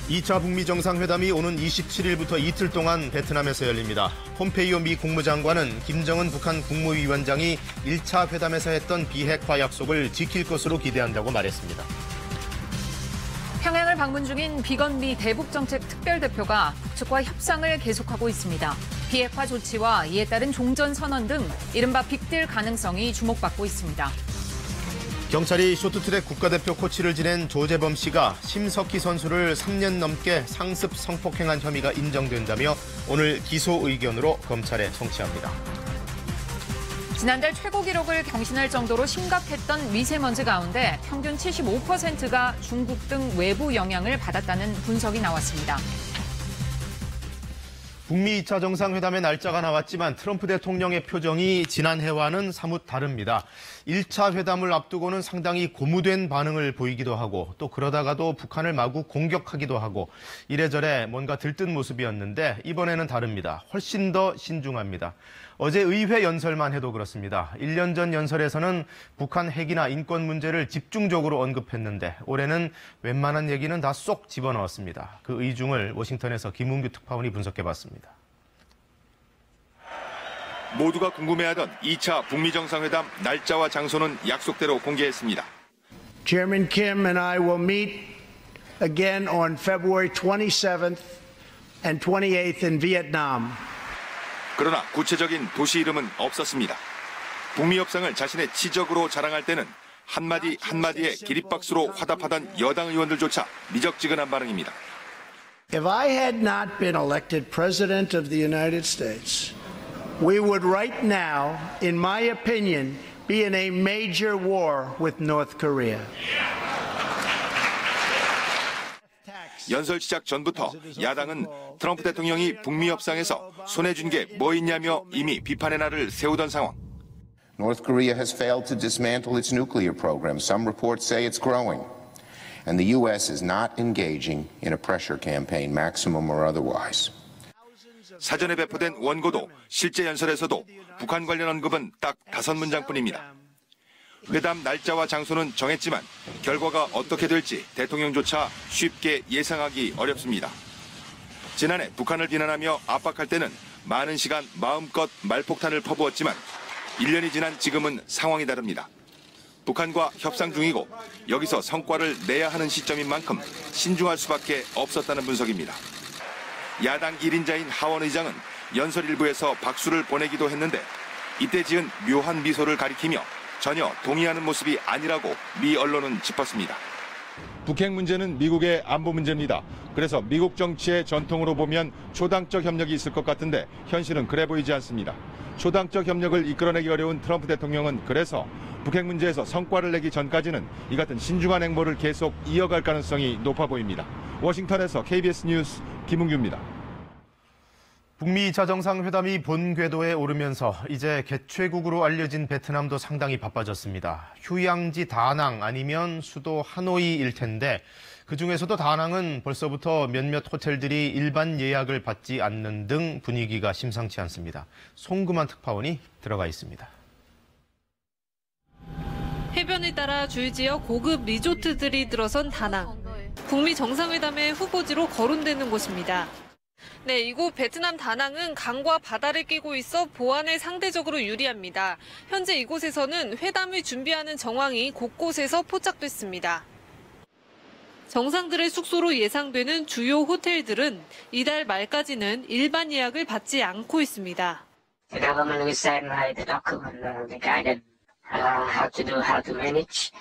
2차 북미 정상회담이 오는 27일부터 이틀 동안 베트남에서 열립니다. 폼페이오 미 국무장관은 김정은 북한 국무위원장이 1차 회담에서 했던 비핵화 약속을 지킬 것으로 기대한다고 말했습니다. 평양을 방문 중인 비건미 대북정책 특별대표가 북측과 협상을 계속하고 있습니다. 비핵화 조치와 이에 따른 종전선언 등 이른바 빅딜 가능성이 주목받고 있습니다. 경찰이 쇼트트랙 국가대표 코치를 지낸 조재범 씨가 심석희 선수를 3년 넘게 상습 성폭행한 혐의가 인정된다며 오늘 기소 의견으로 검찰에 송치합니다. 지난달 최고 기록을 경신할 정도로 심각했던 미세먼지 가운데 평균 75%가 중국 등 외부 영향을 받았다는 분석이 나왔습니다. 북미 2차 정상회담의 날짜가 나왔지만 트럼프 대통령의 표정이 지난해와는 사뭇 다릅니다. 1차 회담을 앞두고는 상당히 고무된 반응을 보이기도 하고 또 그러다가도 북한을 마구 공격하기도 하고 이래저래 뭔가 들뜬 모습이었는데 이번에는 다릅니다. 훨씬 더 신중합니다. 어제 의회 연설만 해도 그렇습니다. 1년 전 연설에서는 북한 핵이나 인권 문제를 집중적으로 언급했는데 올해는 웬만한 얘기는 다 쏙 집어넣었습니다. 그 의중을 워싱턴에서 김은규 특파원이 분석해봤습니다. 모두가 궁금해하던 2차 북미 정상회담 날짜와 장소는 약속대로 공개했습니다. Chairman Kim and I will meet again on February 27th and 28th in Vietnam. 그러나 구체적인 도시 이름은 없었습니다. 북미 협상을 자신의 치적으로 자랑할 때는 한마디 한마디에 기립박수로 화답하던 여당 의원들조차 미적지근한 반응입니다. If I had not been elected President of the United States, we would right now, in my opinion, be in a major war with North Korea. 연설 시작 전부터 야당은 트럼프 대통령이 북미 협상에서 손에 쥔 게 뭐 있냐며 이미 비판의 날을 세우던 상황. North Korea has failed to dismantle its nuclear program. Some reports say it's growing. And the U.S. is not engaging in a pressure campaign, maximum or otherwise. 사전에 배포된 원고도 실제 연설에서도 북한 관련 언급은 딱 5문장뿐입니다. 회담 날짜와 장소는 정했지만 결과가 어떻게 될지 대통령조차 쉽게 예상하기 어렵습니다. 지난해 북한을 비난하며 압박할 때는 많은 시간 마음껏 말폭탄을 퍼부었지만 1년이 지난 지금은 상황이 다릅니다. 북한과 협상 중이고 여기서 성과를 내야 하는 시점인 만큼 신중할 수밖에 없었다는 분석입니다. 야당 1인자인 하원 의장은 연설 일부에서 박수를 보내기도 했는데 이때 지은 묘한 미소를 가리키며 전혀 동의하는 모습이 아니라고 미 언론은 짚었습니다. 북핵 문제는 미국의 안보 문제입니다. 그래서 미국 정치의 전통으로 보면 초당적 협력이 있을 것 같은데 현실은 그래 보이지 않습니다. 초당적 협력을 이끌어내기 어려운 트럼프 대통령은 그래서 북핵 문제에서 성과를 내기 전까지는 이 같은 신중한 행보를 계속 이어갈 가능성이 높아 보입니다. 워싱턴에서 KBS 뉴스 김은규입니다. 북미 2차 정상회담이 본 궤도에 오르면서 이제 개최국으로 알려진 베트남도 상당히 바빠졌습니다. 휴양지 다낭 아니면 수도 하노이일 텐데 그중에서도 다낭은 벌써부터 몇몇 호텔들이 일반 예약을 받지 않는 등 분위기가 심상치 않습니다. 송금환 특파원이 들어가 있습니다. 해변을 따라 주요 지역 고급 리조트들이 들어선 다낭. 북미 정상회담의 후보지로 거론되는 곳입니다. 네, 이곳 베트남 다낭은 강과 바다를 끼고 있어 보안에 상대적으로 유리합니다. 현재 이곳에서는 회담을 준비하는 정황이 곳곳에서 포착됐습니다. 정상들의 숙소로 예상되는 주요 호텔들은 이달 말까지는 일반 예약을 받지 않고 있습니다. The government will send the document, the guidance, how to manage,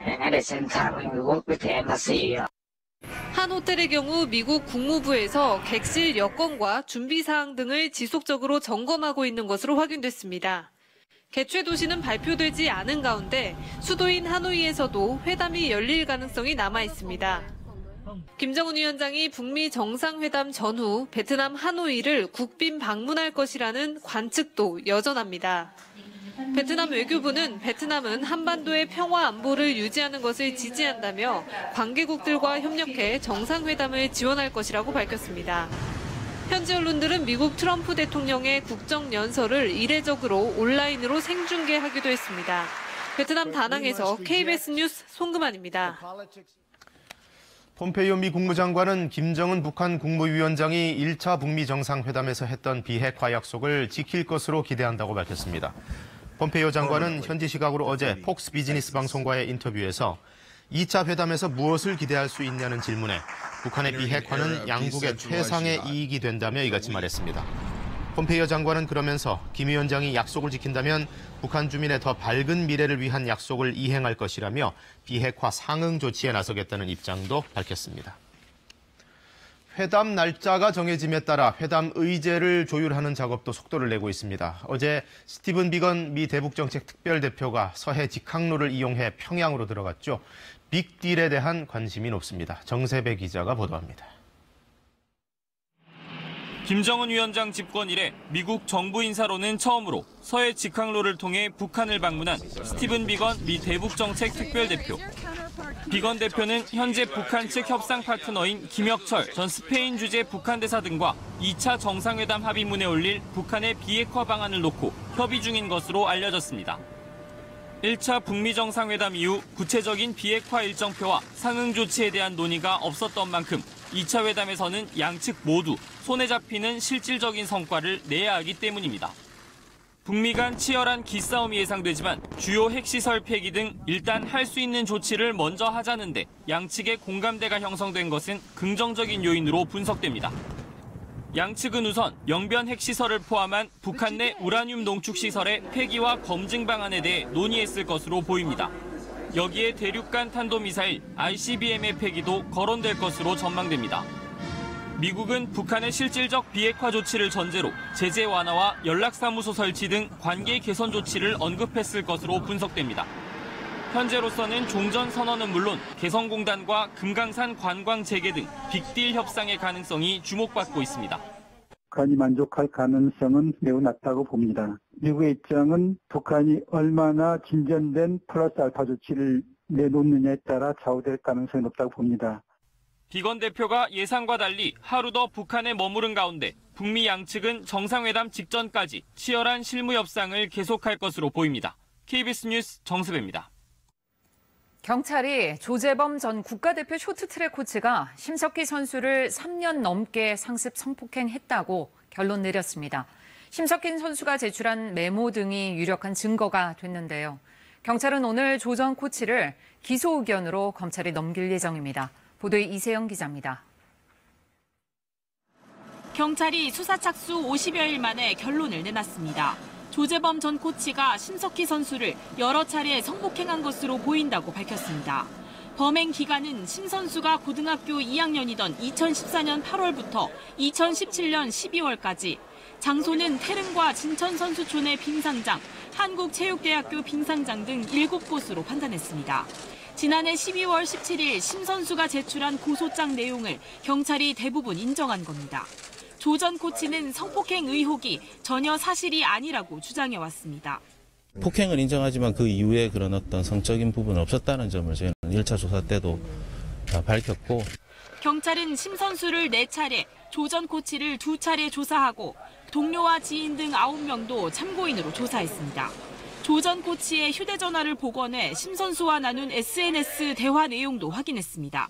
and at the same time we will work with the embassy. 한 호텔의 경우 미국 국무부에서 객실 여건과 준비 사항 등을 지속적으로 점검하고 있는 것으로 확인됐습니다. 개최 도시는 발표되지 않은 가운데 수도인 하노이에서도 회담이 열릴 가능성이 남아 있습니다. 김정은 위원장이 북미 정상회담 전후 베트남 하노이를 국빈 방문할 것이라는 관측도 여전합니다. 베트남 외교부는 베트남은 한반도의 평화 안보를 유지하는 것을 지지한다며 관계국들과 협력해 정상회담을 지원할 것이라고 밝혔습니다. 현지 언론들은 미국 트럼프 대통령의 국정연설을 이례적으로 온라인으로 생중계하기도 했습니다. 베트남 다낭에서 KBS 뉴스 송금환입니다. 폼페이오 미 국무장관은 김정은 북한 국무위원장이 1차 북미 정상회담에서 했던 비핵화 약속을 지킬 것으로 기대한다고 밝혔습니다. 폼페이오 장관은 현지 시각으로 어제 폭스 비즈니스 방송과의 인터뷰에서 2차 회담에서 무엇을 기대할 수 있냐는 질문에 북한의 비핵화는 양국의 최상의 이익이 된다며 이같이 말했습니다. 폼페이오 장관은 그러면서 김 위원장이 약속을 지킨다면 북한 주민의 더 밝은 미래를 위한 약속을 이행할 것이라며 비핵화 상응 조치에 나서겠다는 입장도 밝혔습니다. 회담 날짜가 정해짐에 따라 회담 의제를 조율하는 작업도 속도를 내고 있습니다. 어제 스티븐 비건 미 대북정책 특별대표가 서해 직항로를 이용해 평양으로 들어갔죠. 빅딜에 대한 관심이 높습니다. 정세배 기자가 보도합니다. 김정은 위원장 집권 이래 미국 정부 인사로는 처음으로 서해 직항로를 통해 북한을 방문한 스티븐 비건 미 대북정책 특별대표. 비건 대표는 현재 북한 측 협상 파트너인 김혁철 전 스페인 주재 북한 대사 등과 2차 정상회담 합의문에 올릴 북한의 비핵화 방안을 놓고 협의 중인 것으로 알려졌습니다. 1차 북미 정상회담 이후 구체적인 비핵화 일정표와 상응 조치에 대한 논의가 없었던 만큼 2차 회담에서는 양측 모두 손에 잡히는 실질적인 성과를 내야 하기 때문입니다. 북미 간 치열한 기싸움이 예상되지만 주요 핵시설 폐기 등 일단 할 수 있는 조치를 먼저 하자는데 양측의 공감대가 형성된 것은 긍정적인 요인으로 분석됩니다. 양측은 우선 영변 핵시설을 포함한 북한 내 우라늄 농축시설의 폐기와 검증 방안에 대해 논의했을 것으로 보입니다. 여기에 대륙간 탄도미사일 ICBM의 폐기도 거론될 것으로 전망됩니다. 미국은 북한의 실질적 비핵화 조치를 전제로 제재 완화와 연락사무소 설치 등 관계 개선 조치를 언급했을 것으로 분석됩니다. 현재로서는 종전 선언은 물론 개성공단과 금강산 관광 재개 등 빅딜 협상의 가능성이 주목받고 있습니다. 북한이 만족할 가능성은 매우 낮다고 봅니다. 미국의 입장은 북한이 얼마나 진전된 플러스 알파 조치를 내놓느냐에 따라 좌우될 가능성이 높다고 봅니다. 비건 대표가 예상과 달리 하루 더 북한에 머무른 가운데 북미 양측은 정상회담 직전까지 치열한 실무 협상을 계속할 것으로 보입니다. KBS 뉴스 정수배입니다. 경찰이 조재범 전 국가대표 쇼트트랙 코치가 심석희 선수를 3년 넘게 상습 성폭행했다고 결론 내렸습니다. 심석희 선수가 제출한 메모 등이 유력한 증거가 됐는데요. 경찰은 오늘 조 전 코치를 기소 의견으로 검찰에 넘길 예정입니다. 보도에 이세영 기자입니다. 경찰이 수사 착수 50여일 만에 결론을 내놨습니다. 조재범 전 코치가 심석희 선수를 여러 차례 성폭행한 것으로 보인다고 밝혔습니다. 범행 기간은 심 선수가 고등학교 2학년이던 2014년 8월부터 2017년 12월까지, 장소는 태릉과 진천선수촌의 빙상장, 한국체육대학교 빙상장 등 7곳으로 판단했습니다. 지난해 12월 17일 심 선수가 제출한 고소장 내용을 경찰이 대부분 인정한 겁니다. 조 전 코치는 성폭행 의혹이 전혀 사실이 아니라고 주장해왔습니다. 폭행을 인정하지만 그 이후에 그런 어떤 성적인 부분은 없었다는 점을 저희는 1차 조사 때도 밝혔고. 경찰은 심 선수를 4차례, 조 전 코치를 2차례 조사하고 동료와 지인 등 9명도 참고인으로 조사했습니다. 조 전 코치의 휴대전화를 복원해 심 선수와 나눈 SNS 대화 내용도 확인했습니다.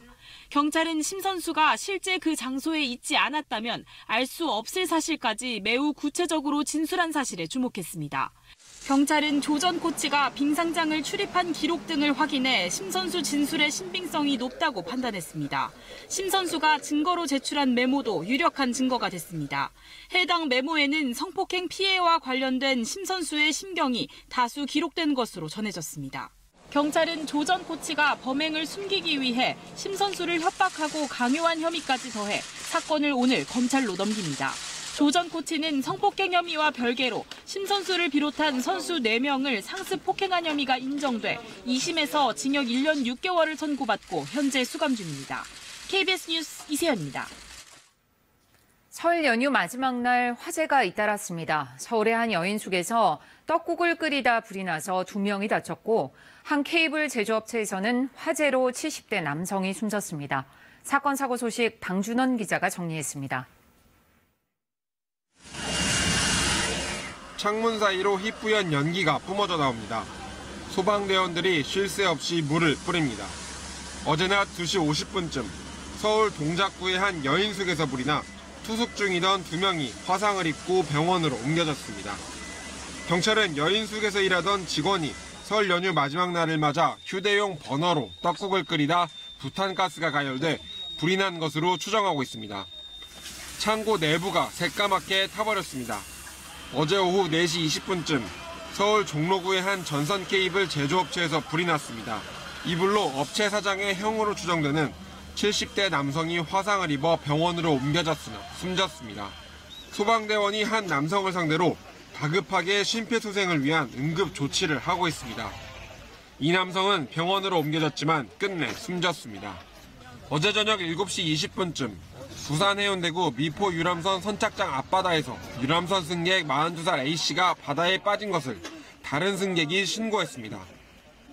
경찰은 심 선수가 실제 그 장소에 있지 않았다면 알 수 없을 사실까지 매우 구체적으로 진술한 사실에 주목했습니다. 경찰은 조 전 코치가 빙상장을 출입한 기록 등을 확인해 심 선수 진술의 신빙성이 높다고 판단했습니다. 심 선수가 증거로 제출한 메모도 유력한 증거가 됐습니다. 해당 메모에는 성폭행 피해와 관련된 심 선수의 심경이 다수 기록된 것으로 전해졌습니다. 경찰은 조 전 코치가 범행을 숨기기 위해 심 선수를 협박하고 강요한 혐의까지 더해 사건을 오늘 검찰로 넘깁니다. 조 전 코치는 성폭행 혐의와 별개로 심 선수를 비롯한 선수 4명을 상습 폭행한 혐의가 인정돼 2심에서 징역 1년 6개월을 선고받고 현재 수감 중입니다. KBS 뉴스 이세연입니다. 설 연휴 마지막 날 화재가 잇따랐습니다. 서울의 한 여인숙에서 떡국을 끓이다 불이 나서 2명이 다쳤고, 한 케이블 제조업체에서는 화재로 70대 남성이 숨졌습니다. 사건 사고 소식 방준원 기자가 정리했습니다. 창문 사이로 희뿌연 연기가 뿜어져 나옵니다. 소방대원들이 쉴 새 없이 물을 뿌립니다. 어제 낮 2시 50분쯤 서울 동작구의 한 여인숙에서 불이 나 투숙 중이던 2명이 화상을 입고 병원으로 옮겨졌습니다. 경찰은 여인숙에서 일하던 직원이 설 연휴 마지막 날을 맞아 휴대용 버너로 떡국을 끓이다 부탄가스가 가열돼 불이 난 것으로 추정하고 있습니다. 창고 내부가 새까맣게 타버렸습니다. 어제 오후 4시 20분쯤 서울 종로구의 한 전선 케이블 제조업체에서 불이 났습니다. 이 불로 업체 사장의 형으로 추정되는 70대 남성이 화상을 입어 병원으로 옮겨졌으나 숨졌습니다. 소방대원이 한 남성을 상대로 다급하게 심폐소생을 위한 응급 조치를 하고 있습니다. 이 남성은 병원으로 옮겨졌지만 끝내 숨졌습니다. 어제 저녁 7시 20분쯤 부산 해운대구 미포 유람선 선착장 앞바다에서 유람선 승객 42살 A씨가 바다에 빠진 것을 다른 승객이 신고했습니다.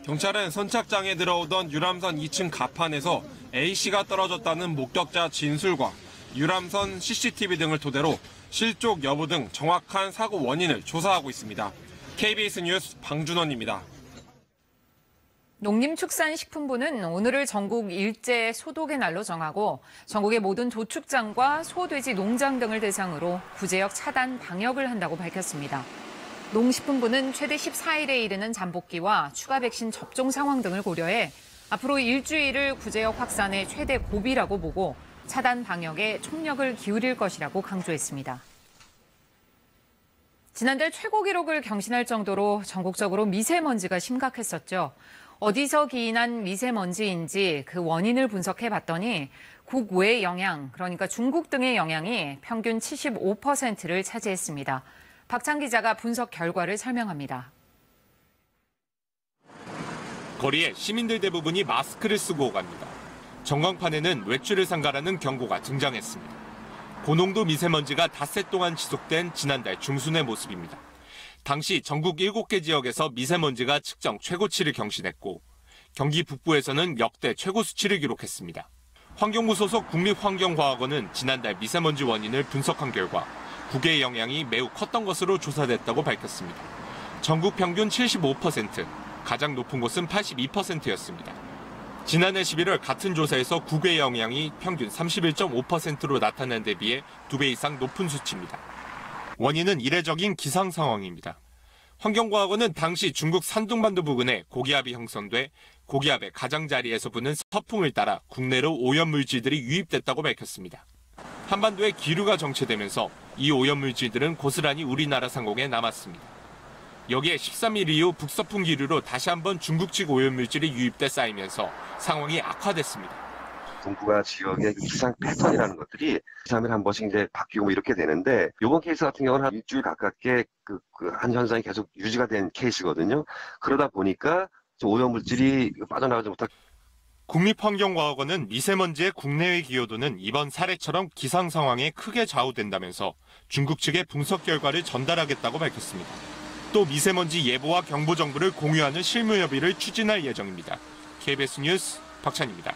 경찰은 선착장에 들어오던 유람선 2층 갑판에서 A씨가 떨어졌다는 목격자 진술과 유람선 CCTV 등을 토대로 실족 여부 등 정확한 사고 원인을 조사하고 있습니다. KBS 뉴스 방준원입니다. 농림축산식품부는 오늘을 전국 일제 소독의 날로 정하고 전국의 모든 도축장과 소돼지 농장 등을 대상으로 구제역 차단 방역을 한다고 밝혔습니다. 농식품부는 최대 14일에 이르는 잠복기와 추가 백신 접종 상황 등을 고려해 앞으로 일주일을 구제역 확산의 최대 고비라고 보고 차단 방역에 총력을 기울일 것이라고 강조했습니다. 지난달 최고 기록을 경신할 정도로 전국적으로 미세먼지가 심각했었죠. 어디서 기인한 미세먼지인지 그 원인을 분석해봤더니 국외 영향, 그러니까 중국 등의 영향이 평균 75%를 차지했습니다. 박찬 기자가 분석 결과를 설명합니다. 거리에 시민들 대부분이 마스크를 쓰고 오갑니다. 전광판에는 외출을 삼가라는 경고가 등장했습니다. 고농도 미세먼지가 닷새 동안 지속된 지난달 중순의 모습입니다. 당시 전국 7개 지역에서 미세먼지가 측정 최고치를 경신했고 경기 북부에서는 역대 최고 수치를 기록했습니다. 환경부 소속 국립환경과학원은 지난달 미세먼지 원인을 분석한 결과 국외의 영향이 매우 컸던 것으로 조사됐다고 밝혔습니다. 전국 평균 75%, 가장 높은 곳은 82%였습니다. 지난해 11월 같은 조사에서 국외의 영향이 평균 31.5%로 나타난 데 비해 2배 이상 높은 수치입니다. 원인은 이례적인 기상 상황입니다. 환경과학원은 당시 중국 산둥반도 부근에 고기압이 형성돼 고기압의 가장자리에서 부는 서풍을 따라 국내로 오염물질들이 유입됐다고 밝혔습니다. 한반도에 기류가 정체되면서 이 오염물질들은 고스란히 우리나라 상공에 남았습니다. 여기에 13일 이후 북서풍 기류로 다시 한번 중국 측 오염물질이 유입돼 쌓이면서 상황이 악화됐습니다. 동북아 지역의 기상 패턴이라는 것들이 2-3일 한 번씩 이제 바뀌고 뭐 이렇게 되는데 이번 케이스 같은 경우는 한 일주일 가깝게 한 현상이 계속 유지가 된 케이스거든요. 그러다 보니까 오염물질이 빠져나가지 못하고 국립환경과학원은 미세먼지의 국내외 기여도는 이번 사례처럼 기상 상황에 크게 좌우된다면서 중국 측에 분석 결과를 전달하겠다고 밝혔습니다. 또 미세먼지 예보와 경보 정보를 공유하는 실무 협의를 추진할 예정입니다. KBS 뉴스 박찬입니다.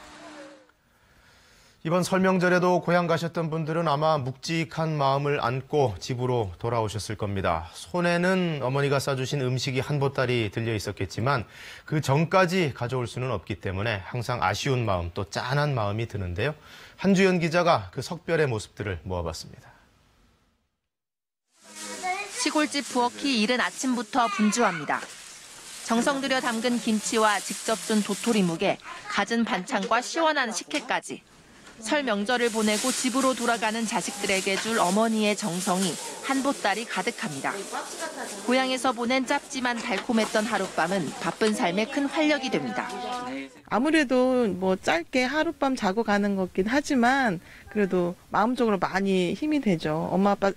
이번 설명절에도 고향 가셨던 분들은 아마 묵직한 마음을 안고 집으로 돌아오셨을 겁니다. 손에는 어머니가 싸주신 음식이 한 보따리 들려 있었겠지만 그 전까지 가져올 수는 없기 때문에 항상 아쉬운 마음 또 짠한 마음이 드는데요. 한주연 기자가 그 석별의 모습들을 모아봤습니다. 시골집 부엌이 이른 아침부터 분주합니다. 정성 들여 담근 김치와 직접 준 도토리묵에 갖은 반찬과 시원한 식혜까지. 설 명절을 보내고 집으로 돌아가는 자식들에게 줄 어머니의 정성이 한 보따리 가득합니다. 고향에서 보낸 짧지만 달콤했던 하룻밤은 바쁜 삶에 큰 활력이 됩니다. 아무래도 뭐 짧게 하룻밤 자고 가는 거긴 하지만 그래도 마음적으로 많이 힘이 되죠. 엄마 아빠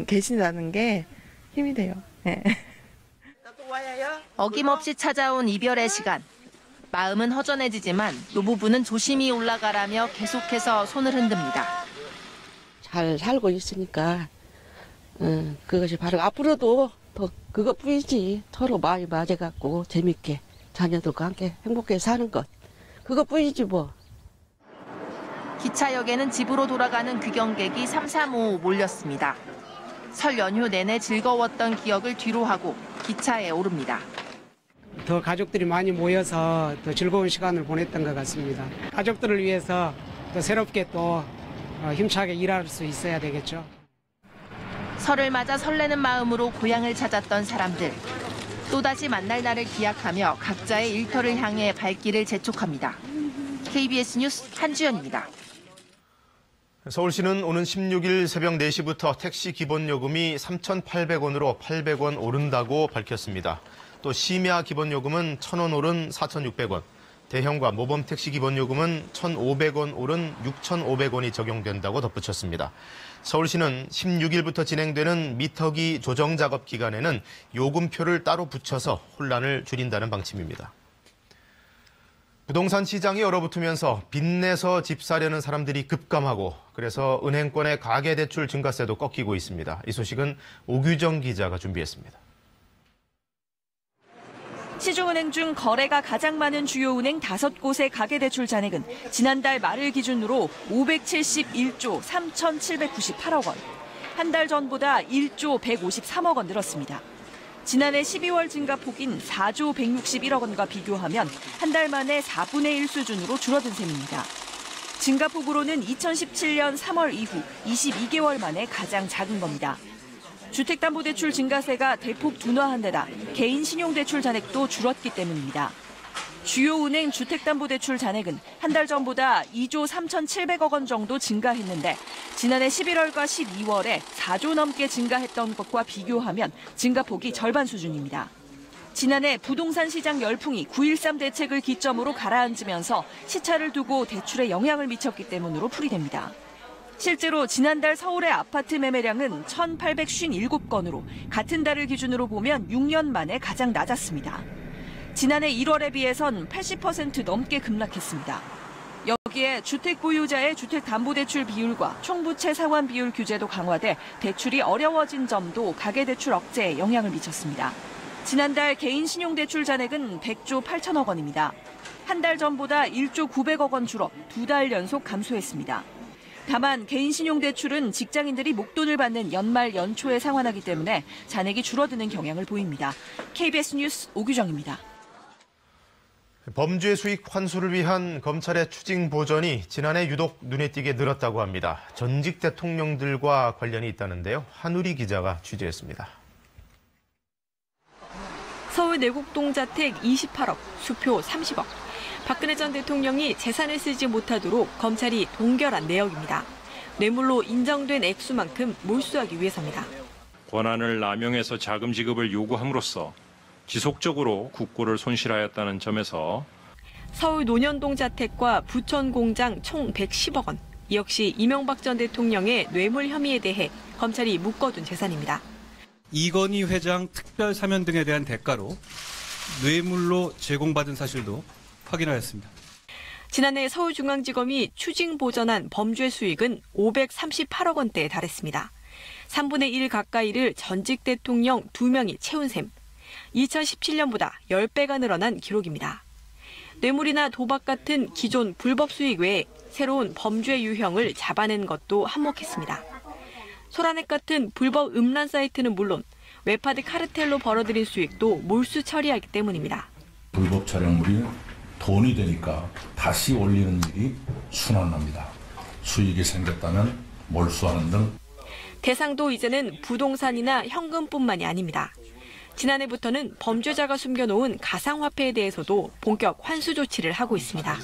계신다는 게 힘이 돼요. 네. 어김없이 찾아온 이별의 시간. 마음은 허전해지지만 노부부는 조심히 올라가라며 계속해서 손을 흔듭니다. 잘 살고 있으니까 그것이 바로 앞으로도 더 그것뿐이지. 서로 마음이 맞아갖고 재밌게 자녀들과 함께 행복하게 사는 것. 그것뿐이지 뭐. 기차역에는 집으로 돌아가는 귀경객이 335 몰렸습니다. 설 연휴 내내 즐거웠던 기억을 뒤로하고 기차에 오릅니다. 더 가족들이 많이 모여서 더 즐거운 시간을 보냈던 것 같습니다. 가족들을 위해서 또 새롭게 또 힘차게 일할 수 있어야 되겠죠. 설을 맞아 설레는 마음으로 고향을 찾았던 사람들. 또다시 만날 날을 기약하며 각자의 일터를 향해 발길을 재촉합니다. KBS 뉴스 한주연입니다. 서울시는 오는 16일 새벽 4시부터 택시 기본요금이 3,800원으로 800원 오른다고 밝혔습니다. 또 심야 기본요금은 1,000원 오른 4,600원, 대형과 모범 택시 기본요금은 1,500원 오른 6,500원이 적용된다고 덧붙였습니다. 서울시는 16일부터 진행되는 미터기 조정 작업 기간에는 요금표를 따로 붙여서 혼란을 줄인다는 방침입니다. 부동산 시장이 얼어붙으면서 빚내서 집 사려는 사람들이 급감하고 그래서 은행권의 가계대출 증가세도 꺾이고 있습니다. 이 소식은 오규정 기자가 준비했습니다. 시중은행 중 거래가 가장 많은 주요 은행 5곳의 가계대출 잔액은 지난달 말을 기준으로 571조 3,798억 원, 한 달 전보다 1조 153억 원 늘었습니다. 지난해 12월 증가폭인 4조 161억 원과 비교하면 한 달 만에 4분의 1 수준으로 줄어든 셈입니다. 증가폭으로는 2017년 3월 이후 22개월 만에 가장 작은 겁니다. 주택담보대출 증가세가 대폭 둔화한 데다 개인 신용대출 잔액도 줄었기 때문입니다. 주요 은행 주택담보대출 잔액은 한 달 전보다 2조 3,700억 원 정도 증가했는데 지난해 11월과 12월에 4조 넘게 증가했던 것과 비교하면 증가폭이 절반 수준입니다. 지난해 부동산 시장 열풍이 9.13 대책을 기점으로 가라앉으면서 시차를 두고 대출에 영향을 미쳤기 때문으로 풀이됩니다. 실제로 지난달 서울의 아파트 매매량은 1,857건으로 같은 달을 기준으로 보면 6년 만에 가장 낮았습니다. 지난해 1월에 비해선 80% 넘게 급락했습니다. 여기에 주택 보유자의 주택담보대출 비율과 총부채 상환 비율 규제도 강화돼 대출이 어려워진 점도 가계대출 억제에 영향을 미쳤습니다. 지난달 개인 신용대출 잔액은 100조 8천억 원입니다. 한 달 전보다 1조 900억 원 줄어 2달 연속 감소했습니다. 다만 개인 신용대출은 직장인들이 목돈을 받는 연말 연초에 상환하기 때문에 잔액이 줄어드는 경향을 보입니다. KBS 뉴스 오규정입니다. 범죄 수익 환수를 위한 검찰의 추징 보전이 지난해 유독 눈에 띄게 늘었다고 합니다. 전직 대통령들과 관련이 있다는데요. 한우리 기자가 취재했습니다. 서울 내곡동 자택 28억, 수표 30억. 박근혜 전 대통령이 재산을 쓰지 못하도록 검찰이 동결한 내역입니다. 뇌물로 인정된 액수만큼 몰수하기 위해서입니다. 권한을 남용해서 자금 지급을 요구함으로써 지속적으로 국고를 손실하였다는 점에서 서울 논현동 자택과 부천 공장 총 110억 원. 이 역시 이명박 전 대통령의 뇌물 혐의에 대해 검찰이 묶어둔 재산입니다. 이건희 회장 특별 사면 등에 대한 대가로 뇌물로 제공받은 사실도 확인하였습니다. 지난해 서울중앙지검이 추징 보전한 범죄 수익은 538억 원대에 달했습니다. 3분의 1 가까이를 전직 대통령 2명이 채운 셈. 2017년보다 10배가 늘어난 기록입니다. 뇌물이나 도박 같은 기존 불법 수익 외에 새로운 범죄 유형을 잡아낸 것도 한몫했습니다. 소라넷 같은 불법 음란 사이트는 물론 웹하드 카르텔로 벌어들인 수익도 몰수 처리하기 때문입니다. 불법 촬영물이 돈이 되니까 다시 올리는 일이 순환합니다. 수익이 생겼다면 몰수하는 등. 대상도 이제는 부동산이나 현금뿐만이 아닙니다. 지난해부터는 범죄자가 숨겨놓은 가상화폐에 대해서도 본격 환수 조치를 하고 있습니다.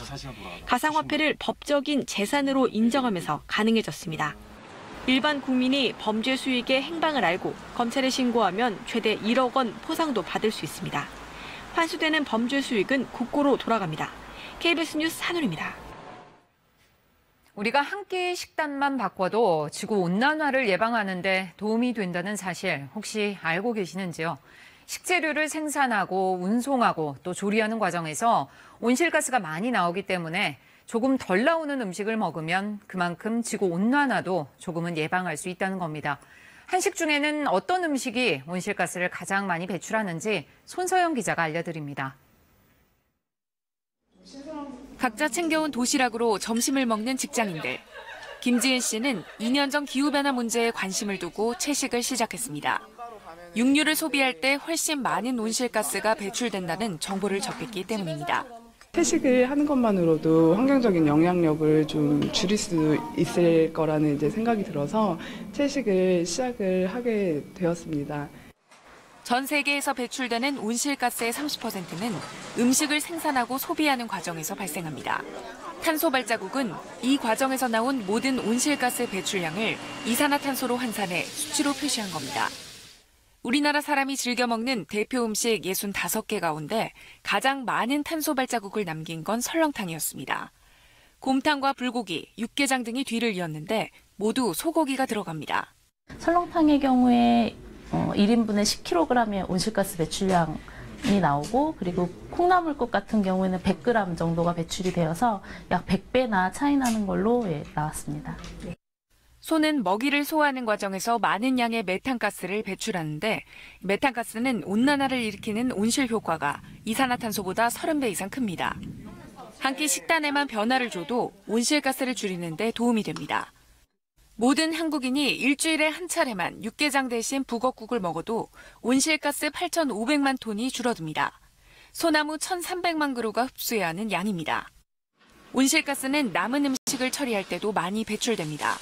가상화폐를 법적인 재산으로 인정하면서 가능해졌습니다. 일반 국민이 범죄 수익의 행방을 알고 검찰에 신고하면 최대 1억 원 포상도 받을 수 있습니다. 환수되는 범죄 수익은 국고로 돌아갑니다. KBS 뉴스 한울입니다. 우리가 한 끼 식단만 바꿔도 지구온난화를 예방하는 데 도움이 된다는 사실 혹시 알고 계시는지요? 식재료를 생산하고 운송하고 또 조리하는 과정에서 온실가스가 많이 나오기 때문에 조금 덜 나오는 음식을 먹으면 그만큼 지구온난화도 조금은 예방할 수 있다는 겁니다. 한식 중에는 어떤 음식이 온실가스를 가장 많이 배출하는지 손서영 기자가 알려드립니다. 각자 챙겨온 도시락으로 점심을 먹는 직장인들. 김지은 씨는 2년 전 기후변화 문제에 관심을 두고 채식을 시작했습니다. 육류를 소비할 때 훨씬 많은 온실가스가 배출된다는 정보를 접했기 때문입니다. 채식을 하는 것만으로도 환경적인 영향력을 좀 줄일 수 있을 거라는 이제 생각이 들어서 채식을 시작을 하게 되었습니다. 전 세계에서 배출되는 온실가스의 30%는 음식을 생산하고 소비하는 과정에서 발생합니다. 탄소 발자국은 이 과정에서 나온 모든 온실가스 배출량을 이산화탄소로 환산해 수치로 표시한 겁니다. 우리나라 사람이 즐겨 먹는 대표 음식 65개 가운데 가장 많은 탄소 발자국을 남긴 건 설렁탕이었습니다. 곰탕과 불고기, 육개장 등이 뒤를 이었는데 모두 소고기가 들어갑니다. 설렁탕의 경우에 1인분에 10kg의 온실가스 배출량이 나오고, 그리고 콩나물국 같은 경우에는 100g 정도가 배출이 되어서 약 100배나 차이 나는 걸로 나왔습니다. 소는 먹이를 소화하는 과정에서 많은 양의 메탄가스를 배출하는데, 메탄가스는 온난화를 일으키는 온실 효과가 이산화탄소보다 30배 이상 큽니다. 한 끼 식단에만 변화를 줘도 온실가스를 줄이는 데 도움이 됩니다. 모든 한국인이 일주일에 한 차례만 육개장 대신 북엇국을 먹어도 온실가스 8,500만 톤이 줄어듭니다. 소나무 1,300만 그루가 흡수해야 하는 양입니다. 온실가스는 남은 음식을 처리할 때도 많이 배출됩니다.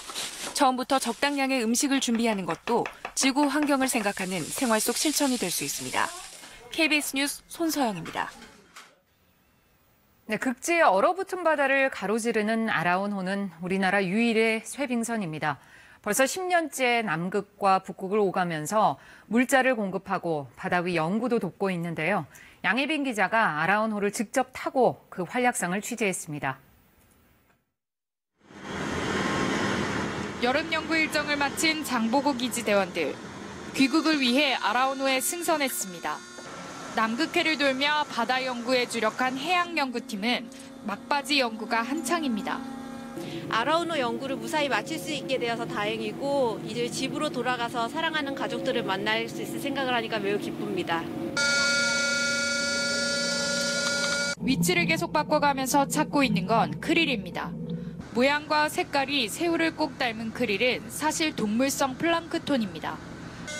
처음부터 적당량의 음식을 준비하는 것도 지구 환경을 생각하는 생활 속 실천이 될 수 있습니다. KBS 뉴스 손서영입니다. 네, 극지의 얼어붙은 바다를 가로지르는 아라온호는 우리나라 유일의 쇠빙선입니다. 벌써 10년째 남극과 북극을 오가면서 물자를 공급하고 바다 위 연구도 돕고 있는데요. 양혜빈 기자가 아라온호를 직접 타고 그 활약상을 취재했습니다. 여름 연구 일정을 마친 장보고 기지 대원들. 귀국을 위해 아라온호에 승선했습니다. 남극해를 돌며 바다 연구에 주력한 해양연구팀은 막바지 연구가 한창입니다. 아라온호 연구를 무사히 마칠 수 있게 되어서 다행이고, 이제 집으로 돌아가서 사랑하는 가족들을 만날 수 있을 생각을 하니까 매우 기쁩니다. 위치를 계속 바꿔가면서 찾고 있는 건 크릴입니다. 모양과 색깔이 새우를 꼭 닮은 크릴은 사실 동물성 플랑크톤입니다.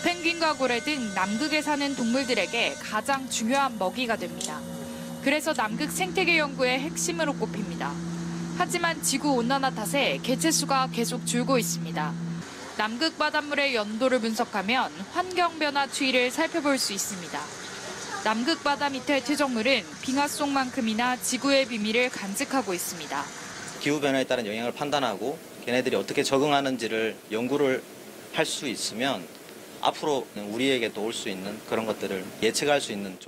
펭귄과 고래 등 남극에 사는 동물들에게 가장 중요한 먹이가 됩니다. 그래서 남극 생태계 연구의 핵심으로 꼽힙니다. 하지만 지구온난화 탓에 개체수가 계속 줄고 있습니다. 남극 바닷물의 연도를 분석하면 환경변화 추이를 살펴볼 수 있습니다. 남극 바다 밑의 퇴적물은 빙하 속만큼이나 지구의 비밀을 간직하고 있습니다. 기후변화에 따른 영향을 판단하고 걔네들이 어떻게 적응하는지를 연구를 할 수 있으면 앞으로 우리에게도 올 수 있는 그런 것들을 예측할 수 있는.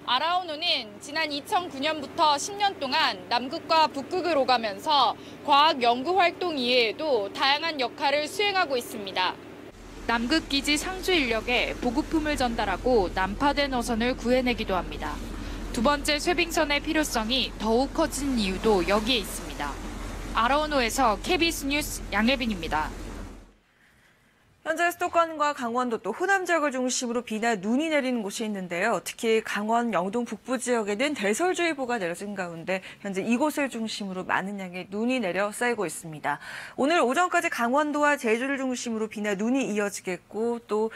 아라온호는 지난 2009년부터 10년 동안 남극과 북극을 오가면서 과학 연구 활동 이외에도 다양한 역할을 수행하고 있습니다. 남극 기지 상주 인력에 보급품을 전달하고 난파된 어선을 구해내기도 합니다. 두 번째 쇠빙선의 필요성이 더욱 커진 이유도 여기에 있습니다. 아라온호에서 KBS 뉴스 양혜빈입니다. 현재 수도권과 강원도 또 호남 지역을 중심으로 비나 눈이 내리는 곳이 있는데요. 특히 강원 영동 북부 지역에는 대설주의보가 내려진 가운데 현재 이곳을 중심으로 많은 양의 눈이 내려 쌓이고 있습니다. 오늘 오전까지 강원도와 제주를 중심으로 비나 눈이 이어지겠고, 또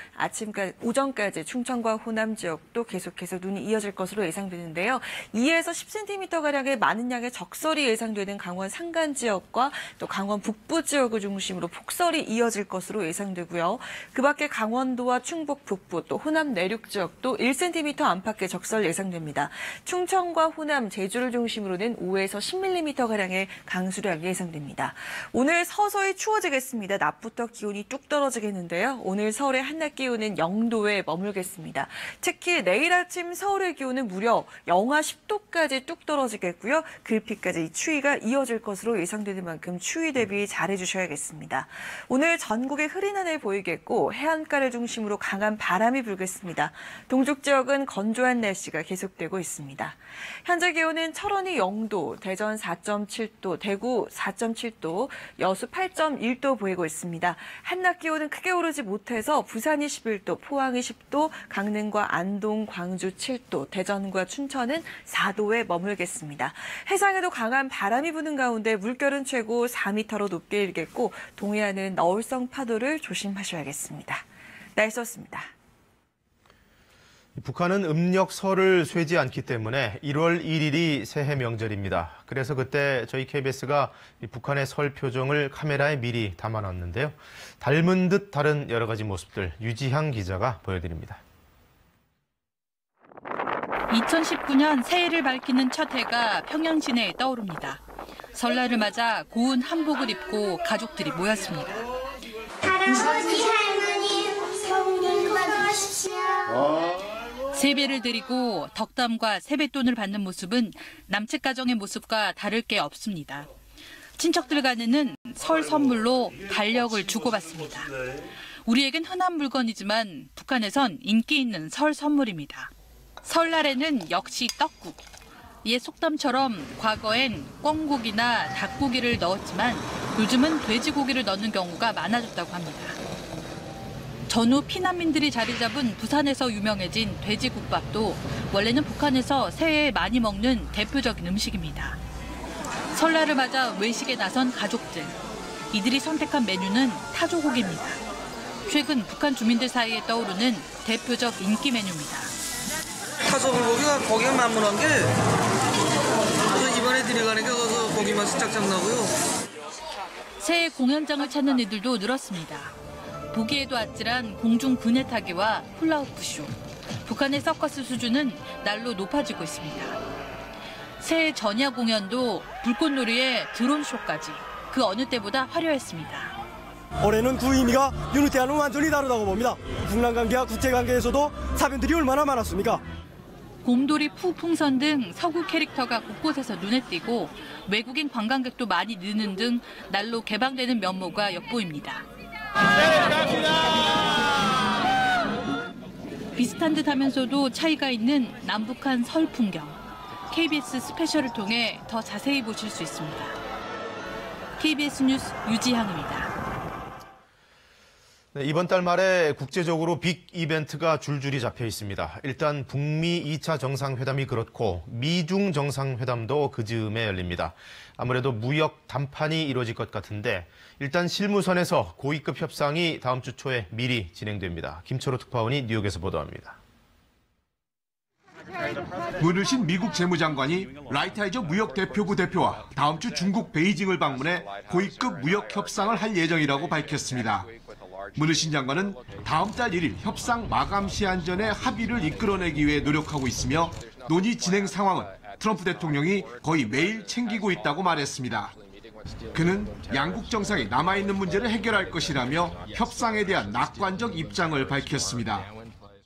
오전까지 충청과 호남 지역도 계속해서 눈이 이어질 것으로 예상되는데요. 2에서 10cm가량의 많은 양의 적설이 예상되는 강원 산간 지역과 또 강원 북부 지역을 중심으로 폭설이 이어질 것으로 예상되고요. 그 밖에 강원도와 충북 북부 또 호남 내륙 지역도 1cm 안팎의 적설 예상됩니다. 충청과 호남, 제주를 중심으로는 5에서 10mm가량의 강수량이 예상됩니다. 오늘 서서히 추워지겠습니다. 낮부터 기온이 뚝 떨어지겠는데요. 오늘 서울의 한낮 기온은 0도에 머물겠습니다. 특히 내일 아침 서울의 기온은 무려 영하 10도까지 뚝 떨어지겠고요. 글피까지 이 추위가 이어질 것으로 예상되는 만큼 추위 대비 잘해주셔야겠습니다. 오늘 전국에 흐린 하늘 보이겠고, 해안가를 중심으로 강한 바람이 불겠습니다. 동쪽 지역은 건조한 날씨가 계속되고 있습니다. 현재 기온은 철원이 0도, 대전 4.7도, 대구 4.7도, 여수 8.1도 보이고 있습니다. 한낮 기온은 크게 오르지 못해서 부산이 11도, 포항이 10도, 강릉과 안동, 광주 7도, 대전과 춘천은 4도에 머물겠습니다. 해상에도 강한 바람이 부는 가운데 물결은 최고 4m로 높게 일겠고, 동해안은 너울성 파도를 조심하셔야겠습니다. 날씨였습니다. 북한은 음력설을 쇠지 않기 때문에 1월 1일이 새해 명절입니다. 그래서 그때 저희 KBS가 북한의 설 표정을 카메라에 미리 담아놨는데요. 닮은 듯 다른 여러 가지 모습들 유지향 기자가 보여드립니다. 2019년 새해를 밝히는 첫 해가 평양 시내에 떠오릅니다. 설날을 맞아 고운 한복을 입고 가족들이 모였습니다. 할아버지, 할머니, 성님 건강하십시오. 세배를 드리고 덕담과 세뱃돈을 받는 모습은 남측 가정의 모습과 다를 게 없습니다. 친척들 간에는 설 선물로 달력을 주고받습니다. 우리에겐 흔한 물건이지만 북한에선 인기 있는 설 선물입니다. 설날에는 역시 떡국. 옛 속담처럼 과거엔 꿩고기나 닭고기를 넣었지만 요즘은 돼지고기를 넣는 경우가 많아졌다고 합니다. 전후 피난민들이 자리 잡은 부산에서 유명해진 돼지국밥도 원래는 북한에서 새해에 많이 먹는 대표적인 음식입니다. 설날을 맞아 외식에 나선 가족들. 이들이 선택한 메뉴는 타조고기입니다. 최근 북한 주민들 사이에 떠오르는 대표적 인기 메뉴입니다. 타조불고기가 고기가 만만한 게 그래서 이번에 들어가니까 그래서 고기 맛이 짝짝 나고요. 새해 공연장을 찾는 이들도 늘었습니다. 보기에도 아찔한 공중 그네 타기와 훌라후프 쇼. 북한의 서커스 수준은 날로 높아지고 있습니다. 새해 전야 공연도 불꽃놀이에 드론 쇼까지 그 어느 때보다 화려했습니다. 올해는 그 의미가 여느 때와는 완전히 다르다고 봅니다. 북남 관계와 국제 관계에서도 사변들이 얼마나 많았습니까? 곰돌이 푸풍선 등 서구 캐릭터가 곳곳에서 눈에 띄고 외국인 관광객도 많이 느는 등 날로 개방되는 면모가 엿보입니다. 비슷한 듯 하면서도 차이가 있는 남북한 설 풍경. KBS 스페셜을 통해 더 자세히 보실 수 있습니다. KBS 뉴스 유지향입니다. 네, 이번 달 말에 국제적으로 빅 이벤트가 줄줄이 잡혀 있습니다. 일단 북미 2차 정상회담이 그렇고 미중 정상회담도 그 즈음에 열립니다. 아무래도 무역 담판이 이루어질 것 같은데 일단 실무선에서 고위급 협상이 다음 주 초에 미리 진행됩니다. 김철호 특파원이 뉴욕에서 보도합니다. 문우신 미국 재무장관이 라이트하이저 무역대표부 대표와 다음 주 중국 베이징을 방문해 고위급 무역 협상을 할 예정이라고 밝혔습니다. 문우신 장관은 다음 달 1일 협상 마감 시한 전에 합의를 이끌어내기 위해 노력하고 있으며 논의 진행 상황은 트럼프 대통령이 거의 매일 챙기고 있다고 말했습니다. 그는 양국 정상이 남아있는 문제를 해결할 것이라며 협상에 대한 낙관적 입장을 밝혔습니다.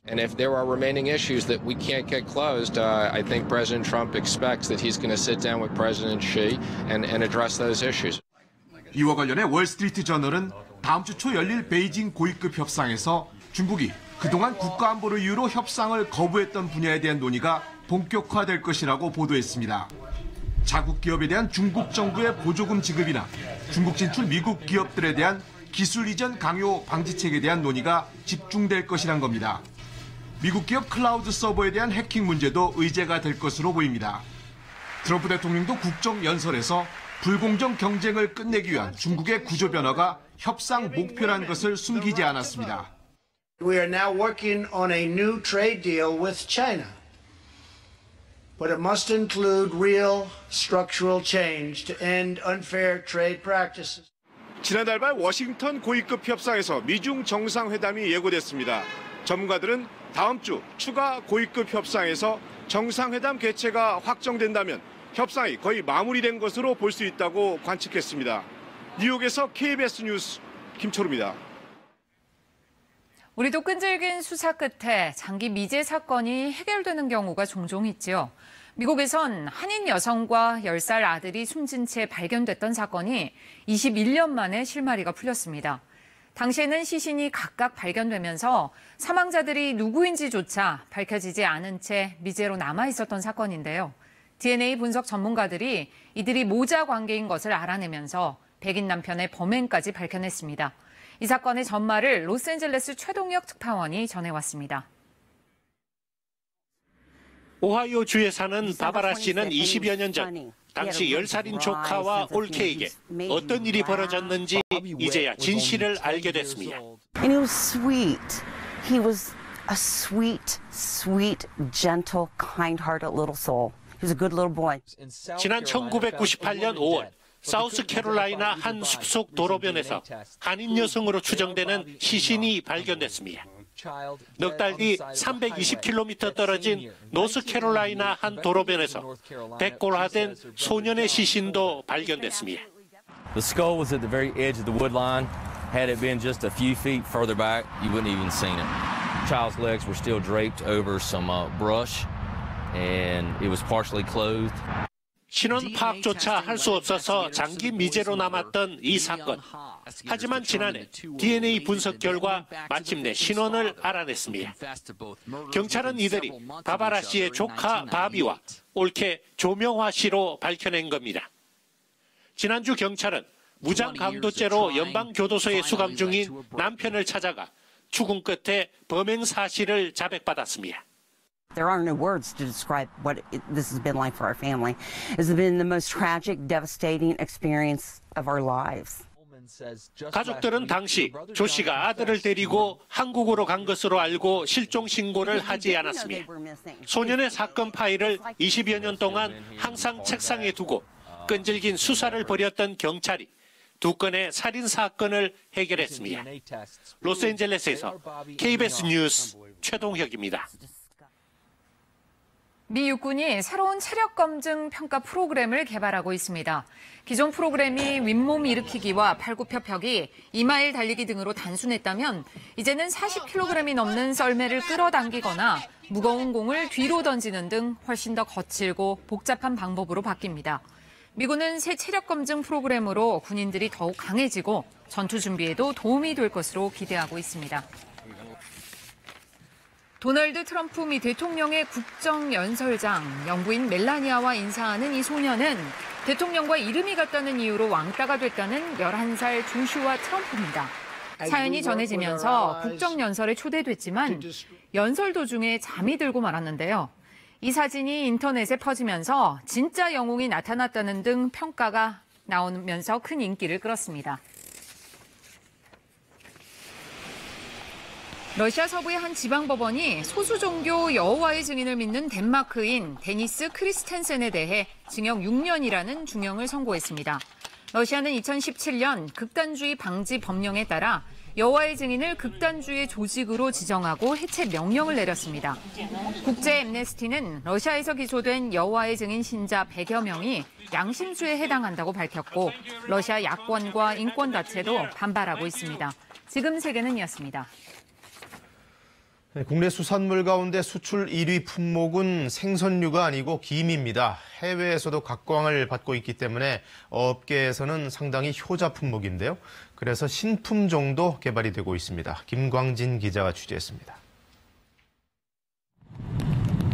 And if there are remaining issues that we can't get closed, I think President Trump expects that he's going to sit down with President Xi and address those issues. 이와 관련해 월스트리트 저널은 다음 주 초 열릴 베이징 고위급 협상에서 중국이 그동안 국가안보를 이유로 협상을 거부했던 분야에 대한 논의가 본격화될 것이라고 보도했습니다. 자국 기업에 대한 중국 정부의 보조금 지급이나 중국 진출 미국 기업들에 대한 기술 이전 강요 방지책에 대한 논의가 집중될 것이란 겁니다. 미국 기업 클라우드 서버에 대한 해킹 문제도 의제가 될 것으로 보입니다. 트럼프 대통령도 국정연설에서 불공정 경쟁을 끝내기 위한 중국의 구조 변화가 협상 목표라는 것을 숨기지 않았습니다. We are now working on a new trade deal with China. But it must include real structural change to end unfair trade practices. 지난달 말 워싱턴 고위급 협상에서 미중 정상회담이 예고됐습니다. 전문가들은 다음 주 추가 고위급 협상에서 정상회담 개최가 확정된다면 협상이 거의 마무리된 것으로 볼 수 있다고 관측했습니다. 뉴욕에서 KBS 뉴스 김철우입니다. 우리도 끈질긴 수사 끝에 장기 미제 사건이 해결되는 경우가 종종 있지요. 미국에선 한인 여성과 10살 아들이 숨진 채 발견됐던 사건이 21년 만에 실마리가 풀렸습니다. 당시에는 시신이 각각 발견되면서 사망자들이 누구인지조차 밝혀지지 않은 채 미제로 남아있었던 사건인데요. DNA 분석 전문가들이 이들이 모자 관계인 것을 알아내면서 백인 남편의 범행까지 밝혀냈습니다. 이 사건의 전말을 로스앤젤레스 최동혁 특파원이 전해왔습니다. 오하이오주에 사는 바바라 씨는 20여 년 전 당시 10살인 조카와 올케에게 어떤 일이 벌어졌는지 이제야 진실을 알게 됐습니다. And he was sweet. He was a sweet, sweet, gentle, kind-hearted little soul. He was a good little boy. 지난 1998년 5월 사우스캐롤라이나 한 숲속 도로변에서 한인 여성으로 추정되는 시신이 발견됐습니다. 넉 달 뒤 320km 떨어진 노스캐롤라이나 한 도로변에서 백골화된 소년의 시신도 발견됐습니다. The skull was at the very edge of the wood line. Had it been just a few feet further back, you wouldn't even seen it. The child's legs were still draped over some brush, and it was partially clothed. 신원 파악조차 할 수 없어서 장기 미제로 남았던 이 사건. 하지만 지난해 DNA 분석 결과 마침내 신원을 알아냈습니다. 경찰은 이들이 바바라 씨의 조카 바비와 올케 조명화 씨로 밝혀낸 겁니다. 지난주 경찰은 무장 강도죄로 연방교도소에 수감 중인 남편을 찾아가 추궁 끝에 범행 사실을 자백받았습니다. There are no words to describe what this has been like for our family. It's been the most tragic, devastating experience of our lives. 가족들은 당시 조 씨가 아들을 데리고 한국으로 간 것으로 알고 실종 신고를 하지 않았습니다. 소년의 사건 파일을 20여 년 동안 항상 책상에 두고 끈질긴 수사를 벌였던 경찰이 두 건의 살인 사건을 해결했습니다. 로스앤젤레스에서 KBS 뉴스 최동혁입니다. 미 육군이 새로운 체력 검증 평가 프로그램을 개발하고 있습니다. 기존 프로그램이 윗몸 일으키기와 팔굽혀펴기, 2마일 달리기 등으로 단순했다면 이제는 40kg이 넘는 썰매를 끌어당기거나 무거운 공을 뒤로 던지는 등 훨씬 더 거칠고 복잡한 방법으로 바뀝니다. 미군은 새 체력 검증 프로그램으로 군인들이 더욱 강해지고 전투 준비에도 도움이 될 것으로 기대하고 있습니다. 도널드 트럼프 미 대통령의 국정연설장, 영부인 멜라니아와 인사하는 이 소녀는 대통령과 이름이 같다는 이유로 왕따가 됐다는 11살 조슈아 트럼프입니다. 사연이 전해지면서 국정연설에 초대됐지만 연설 도중에 잠이 들고 말았는데요. 이 사진이 인터넷에 퍼지면서 진짜 영웅이 나타났다는 등 평가가 나오면서 큰 인기를 끌었습니다. 러시아 서부의 한 지방법원이 소수 종교 여호와의 증인을 믿는 덴마크인 데니스 크리스텐센에 대해 징역 6년이라는 중형을 선고했습니다. 러시아는 2017년 극단주의 방지 법령에 따라 여호와의 증인을 극단주의 조직으로 지정하고 해체 명령을 내렸습니다. 국제 앰네스티는 러시아에서 기소된 여호와의 증인 신자 100여 명이 양심수에 해당한다고 밝혔고 러시아 야권과 인권단체도 반발하고 있습니다. 지금 세계는 이었습니다. 국내 수산물 가운데 수출 1위 품목은 생선류가 아니고 김입니다. 해외에서도 각광을 받고 있기 때문에 업계에서는 상당히 효자 품목인데요. 그래서 신품종도 개발이 되고 있습니다. 김광진 기자가 취재했습니다.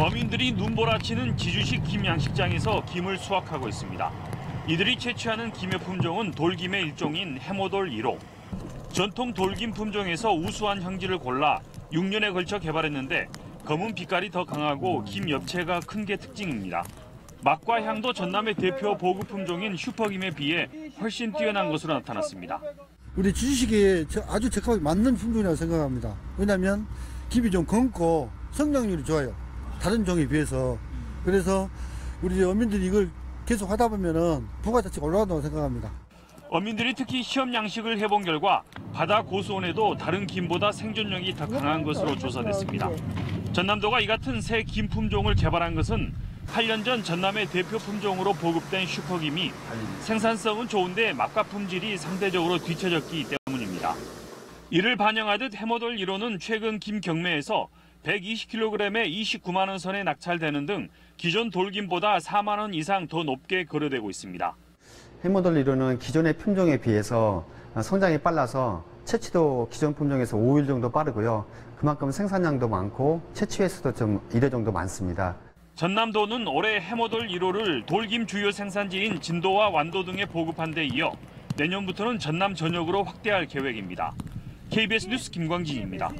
어민들이 눈보라치는 지주시 김양식장에서 김을 수확하고 있습니다. 이들이 채취하는 김의 품종은 돌김의 일종인 해모돌 1호. 전통 돌김 품종에서 우수한 형질을 골라 6년에 걸쳐 개발했는데 검은 빛깔이 더 강하고 김 엽채가 큰 게 특징입니다. 맛과 향도 전남의 대표 보급 품종인 슈퍼김에 비해 훨씬 뛰어난 것으로 나타났습니다. 우리 지주식에 아주 적합하게 맞는 품종이라고 생각합니다. 왜냐하면 김이 좀 검고 성장률이 좋아요. 다른 종에 비해서. 그래서 우리 어민들이 이걸 계속 하다 보면은 부가가치가 올라간다고 생각합니다. 어민들이 특히 시험 양식을 해본 결과 바다 고수온에도 다른 김보다 생존력이 더 강한 것으로 조사됐습니다. 전남도가 이 같은 새 김 품종을 개발한 것은 8년 전 전남의 대표 품종으로 보급된 슈퍼김이 생산성은 좋은데 맛과 품질이 상대적으로 뒤처졌기 때문입니다. 이를 반영하듯 해모돌 1호는 최근 김 경매에서 120kg에 29만 원 선에 낙찰되는 등 기존 돌김보다 4만 원 이상 더 높게 거래되고 있습니다. 해모돌 1호는 기존의 품종에 비해서 성장이 빨라서 채취도 기존 품종에서 5일 정도 빠르고요. 그만큼 생산량도 많고 채취 횟수도 좀 1회 정도 많습니다. 전남도는 올해 해모돌 1호를 돌김 주요 생산지인 진도와 완도 등에 보급한 데 이어 내년부터는 전남 전역으로 확대할 계획입니다. KBS 뉴스 김광진입니다.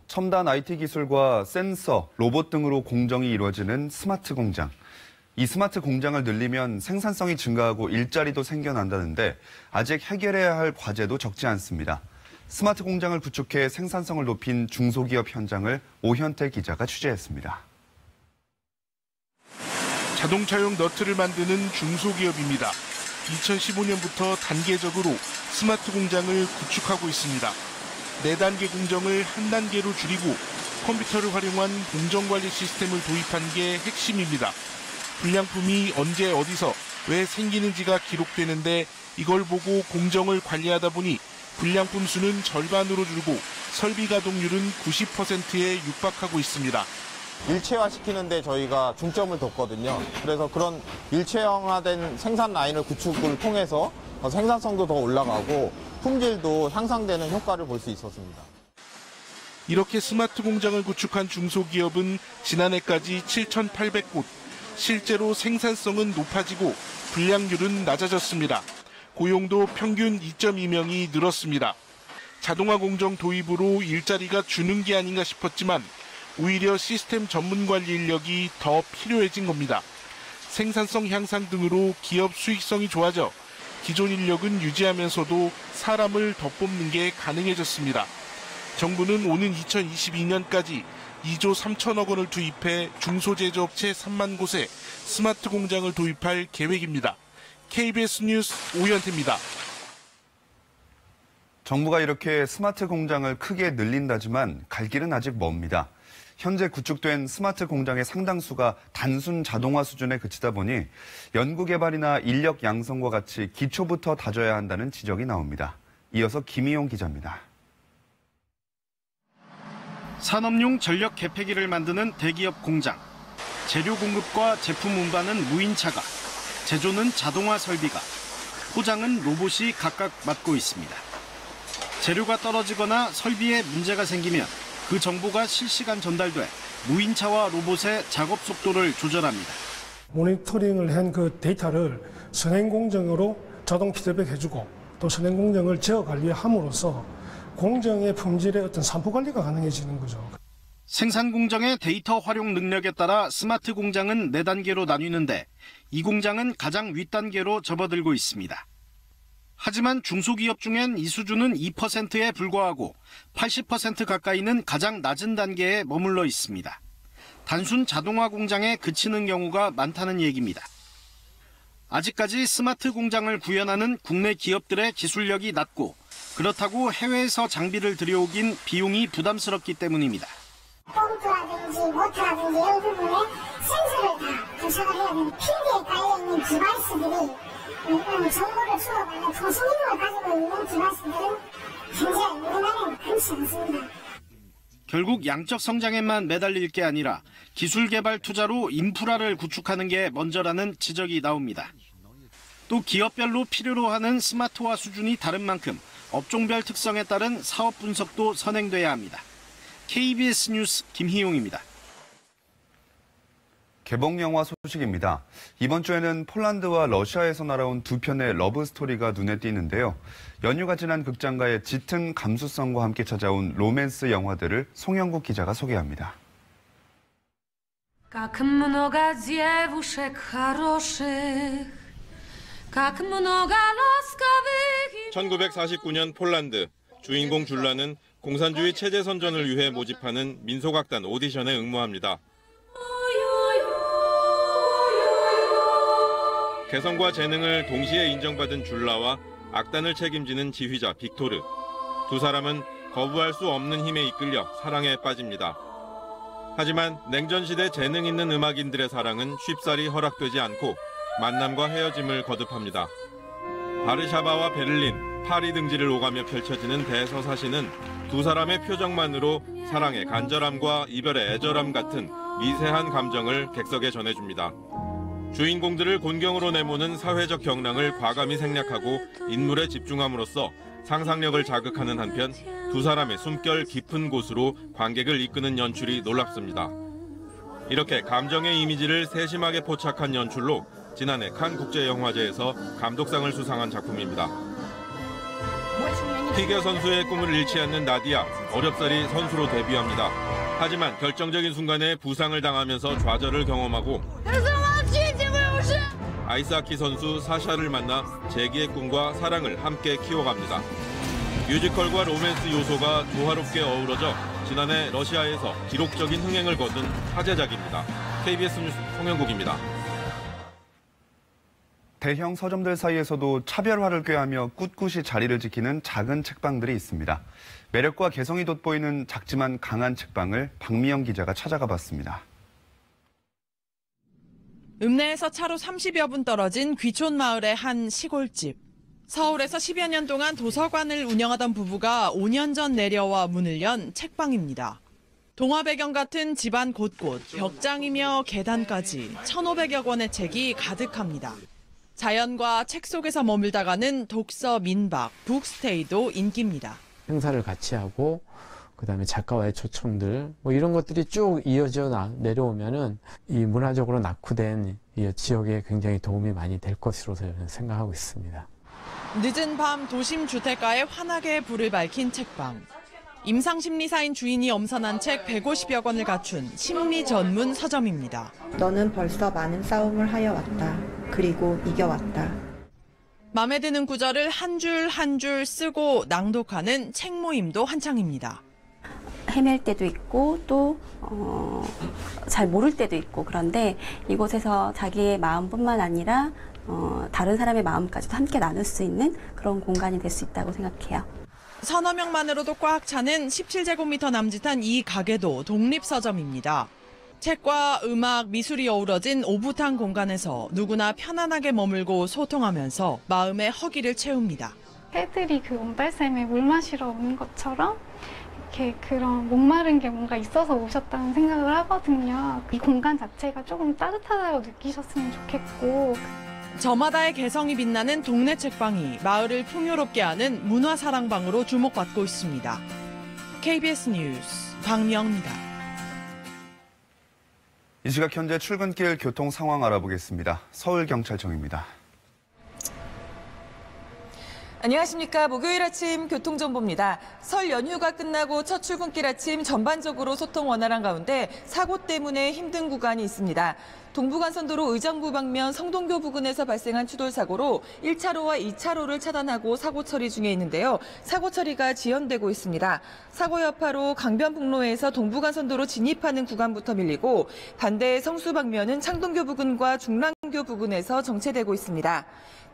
첨단 IT 기술과 센서, 로봇 등으로 공정이 이루어지는 스마트 공장. 이 스마트 공장을 늘리면 생산성이 증가하고 일자리도 생겨난다는데 아직 해결해야 할 과제도 적지 않습니다. 스마트 공장을 구축해 생산성을 높인 중소기업 현장을 오현태 기자가 취재했습니다. 자동차용 너트를 만드는 중소기업입니다. 2015년부터 단계적으로 스마트 공장을 구축하고 있습니다. 4단계 공정을 한 단계로 줄이고 컴퓨터를 활용한 공정관리 시스템을 도입한 게 핵심입니다. 불량품이 언제 어디서 왜 생기는지가 기록되는데 이걸 보고 공정을 관리하다 보니 불량품 수는 절반으로 줄고 설비 가동률은 90%에 육박하고 있습니다. 일체화시키는데 저희가 중점을 뒀거든요. 그래서 그런 일체화된 생산 라인을 구축을 통해서 생산성도 더 올라가고 품질도 향상되는 효과를 볼 수 있었습니다. 이렇게 스마트 공장을 구축한 중소기업은 지난해까지 7,800곳, 실제로 생산성은 높아지고 불량률은 낮아졌습니다. 고용도 평균 2.2명이 늘었습니다. 자동화 공정 도입으로 일자리가 주는 게 아닌가 싶었지만 오히려 시스템 전문 관리 인력이 더 필요해진 겁니다. 생산성 향상 등으로 기업 수익성이 좋아져 기존 인력은 유지하면서도 사람을 더 뽑는 게 가능해졌습니다. 정부는 오는 2022년까지 2조 3천억 원을 투입해 중소제조업체 3만 곳에 스마트 공장을 도입할 계획입니다. KBS 뉴스 오현태입니다. 정부가 이렇게 스마트 공장을 크게 늘린다지만 갈 길은 아직 멉니다. 현재 구축된 스마트 공장의 상당수가 단순 자동화 수준에 그치다 보니 연구개발이나 인력 양성과 같이 기초부터 다져야 한다는 지적이 나옵니다. 이어서 김희용 기자입니다. 산업용 전력 개폐기를 만드는 대기업 공장. 재료 공급과 제품 운반은 무인차가, 제조는 자동화 설비가, 포장은 로봇이 각각 맡고 있습니다. 재료가 떨어지거나 설비에 문제가 생기면 그 정보가 실시간 전달돼 무인차와 로봇의 작업 속도를 조절합니다. 모니터링을 한 그 데이터를 선행 공정으로 자동 피드백 해주고 또 선행 공정을 제어 관리함으로써 공정의 품질의 어떤 산포 관리가 가능해지는 거죠. 생산 공정의 데이터 활용 능력에 따라 스마트 공장은 4단계로 나뉘는데 이 공장은 가장 윗단계로 접어들고 있습니다. 하지만 중소기업 중엔 이 수준은 2%에 불과하고 80% 가까이는 가장 낮은 단계에 머물러 있습니다. 단순 자동화 공장에 그치는 경우가 많다는 얘기입니다. 아직까지 스마트 공장을 구현하는 국내 기업들의 기술력이 낮고 그렇다고 해외에서 장비를 들여오긴 비용이 부담스럽기 때문입니다. 펌프라든지 모터라든지 이런 부분에 센서를 다 부착을 해야 되는 필드에 깔려있는 디바이스들이 정보를 주고받는 통신기능을 가지고 있는 디바이스들은 현재 우리나라에 흔치 않습니다. 결국 양적 성장에만 매달릴 게 아니라 기술 개발 투자로 인프라를 구축하는 게 먼저라는 지적이 나옵니다. 또 기업별로 필요로 하는 스마트화 수준이 다른 만큼 업종별 특성에 따른 사업 분석도 선행돼야 합니다. KBS 뉴스 김희용입니다. 개봉 영화 소식입니다. 이번 주에는 폴란드와 러시아에서 날아온 2편의 러브 스토리가 눈에 띄는데요. 연휴가 지난 극장가의 짙은 감수성과 함께 찾아온 로맨스 영화들을 송영국 기자가 소개합니다. 1949년 폴란드, 주인공 줄라는 공산주의 체제 선전을 위해 모집하는 민속악단 오디션에 응모합니다. 개성과 재능을 동시에 인정받은 줄라와 악단을 책임지는 지휘자 빅토르. 두 사람은 거부할 수 없는 힘에 이끌려 사랑에 빠집니다. 하지만 냉전시대 재능 있는 음악인들의 사랑은 쉽사리 허락되지 않고 만남과 헤어짐을 거듭합니다. 바르샤바와 베를린, 파리 등지를 오가며 펼쳐지는 대서사시는 두 사람의 표정만으로 사랑의 간절함과 이별의 애절함 같은 미세한 감정을 객석에 전해줍니다. 주인공들을 곤경으로 내모는 사회적 경랑을 과감히 생략하고 인물에 집중함으로써 상상력을 자극하는 한편 두 사람의 숨결 깊은 곳으로 관객을 이끄는 연출이 놀랍습니다. 이렇게 감정의 이미지를 세심하게 포착한 연출로 지난해 칸 국제영화제에서 감독상을 수상한 작품입니다. 피겨 선수의 꿈을 잃지 않는 나디아, 어렵사리 선수로 데뷔합니다. 하지만 결정적인 순간에 부상을 당하면서 좌절을 경험하고 There's so much change 아이스하키 선수 사샤를 만나 재기의 꿈과 사랑을 함께 키워갑니다. 뮤지컬과 로맨스 요소가 조화롭게 어우러져 지난해 러시아에서 기록적인 흥행을 거둔 화제작입니다. KBS 뉴스 송영국입니다. 대형 서점들 사이에서도 차별화를 꾀하며 꿋꿋이 자리를 지키는 작은 책방들이 있습니다. 매력과 개성이 돋보이는 작지만 강한 책방을 박미영 기자가 찾아가 봤습니다. 읍내에서 차로 30여 분 떨어진 귀촌 마을의 한 시골집. 서울에서 10여 년 동안 도서관을 운영하던 부부가 5년 전 내려와 문을 연 책방입니다. 동화 배경 같은 집안 곳곳, 벽장이며 계단까지 1,500여 권의 책이 가득합니다. 자연과 책 속에서 머물다가는 독서 민박, 북스테이도 인기입니다. 행사를 같이 하고 그다음에 작가와의 초청들 이런 것들이 쭉 이어져 내려오면은 이 문화적으로 낙후된 이 지역에 굉장히 도움이 많이 될 것으로 저는 생각하고 있습니다. 늦은 밤 도심 주택가에 환하게 불을 밝힌 책방. 임상심리사인 주인이 엄선한 책 150여 권을 갖춘 심리 전문 서점입니다. 너는 벌써 많은 싸움을 하여 왔다. 그리고 이겨왔다. 마음에 드는 구절을 한 줄 한 줄 쓰고 낭독하는 책 모임도 한창입니다. 헤맬 때도 있고 또 잘 모를 때도 있고 그런데 이곳에서 자기의 마음뿐만 아니라 다른 사람의 마음까지도 함께 나눌 수 있는 그런 공간이 될 수 있다고 생각해요. 서너 명만으로도 꽉 차는 17제곱미터 남짓한 이 가게도 독립서점입니다. 책과 음악, 미술이 어우러진 오붓한 공간에서 누구나 편안하게 머물고 소통하면서 마음의 허기를 채웁니다. 새들이 그 온달샘에 물 마시러 오는 것처럼 이렇게 그런 목마른 게 뭔가 있어서 오셨다는 생각을 하거든요. 이 공간 자체가 조금 따뜻하다고 느끼셨으면 좋겠고. 저마다의 개성이 빛나는 동네 책방이 마을을 풍요롭게 하는 문화사랑방으로 주목받고 있습니다. KBS 뉴스 박미영입니다. 이 시각 현재 출근길 교통 상황 알아보겠습니다. 서울경찰청입니다. 안녕하십니까. 목요일 아침 교통정보입니다. 설 연휴가 끝나고 첫 출근길 아침 전반적으로 소통 원활한 가운데 사고 때문에 힘든 구간이 있습니다. 동부간선도로 의정부 방면 성동교 부근에서 발생한 추돌 사고로 1차로와 2차로를 차단하고 사고 처리 중에 있는데요. 사고 처리가 지연되고 있습니다. 사고 여파로 강변북로에서 동부간선도로 진입하는 구간부터 밀리고 반대 성수 방면은 창동교 부근과 중랑교 부근에서 정체되고 있습니다.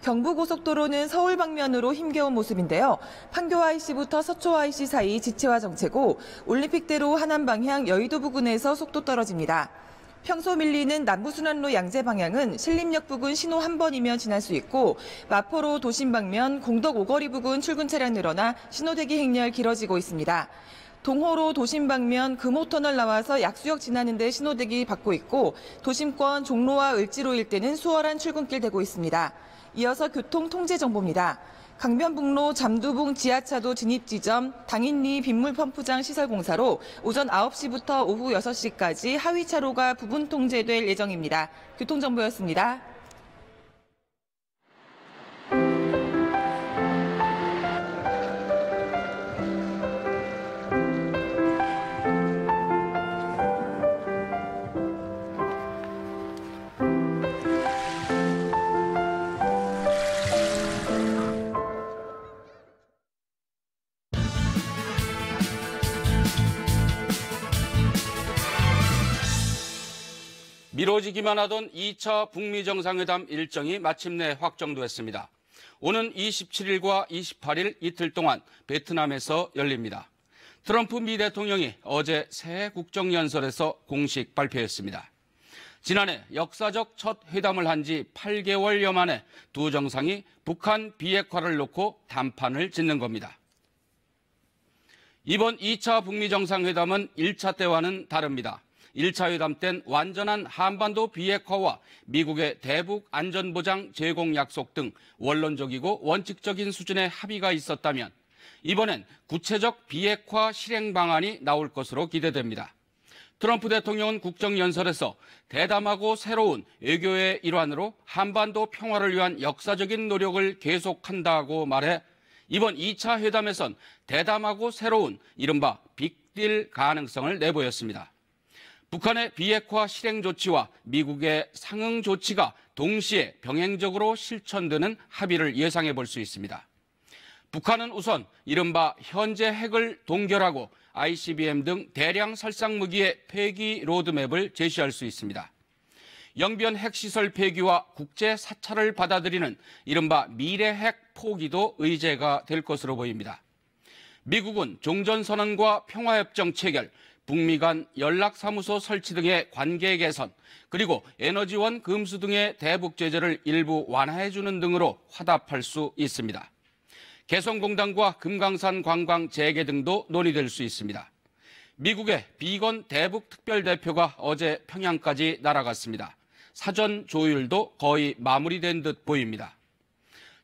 경부고속도로는 서울 방면으로 힘겨운 모습인데요. 판교 IC부터 서초 IC 사이 지체와 정체고 올림픽대로 하남 방향 여의도 부근에서 속도 떨어집니다. 평소 밀리는 남부순환로 양재 방향은 신림역 부근 신호 한 번이면 지날 수 있고 마포로 도심 방면 공덕 오거리 부근 출근 차량 늘어나 신호대기 행렬 길어지고 있습니다. 동호로 도심 방면 금호터널 나와서 약수역 지나는 데 신호대기 받고 있고 도심권 종로와 을지로 일대는 수월한 출근길 되고 있습니다. 이어서 교통 통제 정보입니다. 강변북로 잠두봉 지하차도 진입 지점 당인리 빗물 펌프장 시설 공사로 오전 9시부터 오후 6시까지 하위 차로가 부분 통제될 예정입니다. 교통정보였습니다. 미뤄지기만 하던 2차 북미 정상회담 일정이 마침내 확정됐습니다. 오는 27일과 28일 이틀 동안 베트남에서 열립니다. 트럼프 미 대통령이 어제 새해 국정연설에서 공식 발표했습니다. 지난해 역사적 첫 회담을 한 지 8개월여 만에 두 정상이 북한 비핵화를 놓고 단판을 짓는 겁니다. 이번 2차 북미 정상회담은 1차 때와는 다릅니다. 1차 회담 땐 완전한 한반도 비핵화와 미국의 대북 안전보장 제공 약속 등 원론적이고 원칙적인 수준의 합의가 있었다면 이번엔 구체적 비핵화 실행 방안이 나올 것으로 기대됩니다. 트럼프 대통령은 국정연설에서 대담하고 새로운 외교의 일환으로 한반도 평화를 위한 역사적인 노력을 계속한다고 말해 이번 2차 회담에선 대담하고 새로운 이른바 빅딜 가능성을 내보였습니다. 북한의 비핵화 실행 조치와 미국의 상응 조치가 동시에 병행적으로 실천되는 합의를 예상해 볼 수 있습니다. 북한은 우선 이른바 현재 핵을 동결하고 ICBM 등 대량 살상 무기의 폐기 로드맵을 제시할 수 있습니다. 영변 핵시설 폐기와 국제 사찰을 받아들이는 이른바 미래 핵 포기도 의제가 될 것으로 보입니다. 미국은 종전선언과 평화협정 체결, 북미 간 연락사무소 설치 등의 관계 개선, 그리고 에너지원 금수 등의 대북 제재를 일부 완화해주는 등으로 화답할 수 있습니다. 개성공단과 금강산 관광 재개 등도 논의될 수 있습니다. 미국의 비건 대북 특별대표가 어제 평양까지 날아갔습니다. 사전 조율도 거의 마무리된 듯 보입니다.